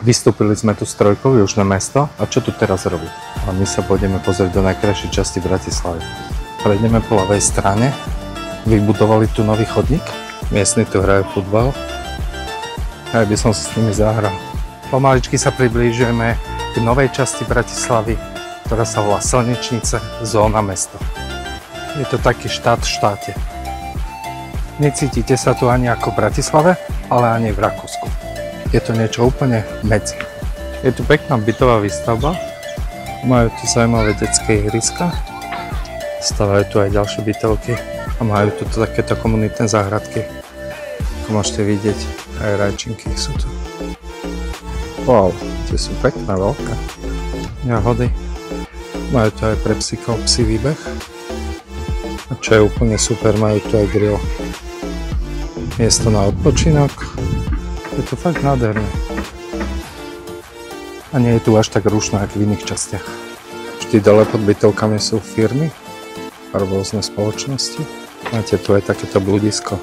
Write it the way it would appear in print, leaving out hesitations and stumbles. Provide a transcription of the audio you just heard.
Vystúpili sme tu z trojkou Južné mesto a čo tu teraz robí? A my sa pôjdeme pozrieť do najkrajšej časti Bratislavy. Prejdeme po ľavej strane, vybudovali tu nový chodník, miestni tu hrajú futbal. Ja by som si s nimi zahral. Pomaličky sa priblížujeme k novej časti Bratislavy, ktorá sa volá Slnečnice, zóna mesto. Je to taký štát v štáte. Necítite sa tu ani ako v Bratislave, ale ani v Rakúsku. Je to niečo úplne medzi. Je tu pekná bytová výstavba, majú tu zaujímavé detské ihriska, stavajú tu aj ďalšie bytovky a majú tu takéto komunitné záhradky. Ako môžete vidieť, aj rajčinky sú tu. Wow, tie sú pekné, veľké. Jahody. Majú tu aj pre psíkov psí výbeh. A čo je úplne super, majú tu aj grill. Miesto na odpočinok. Je to fakt nádherné. A nie je tu až tak rušno, ako v iných častiach. Vždy dole pod bytovkami sú firmy a rôzne spoločnosti. Máte tu aj takéto bludisko.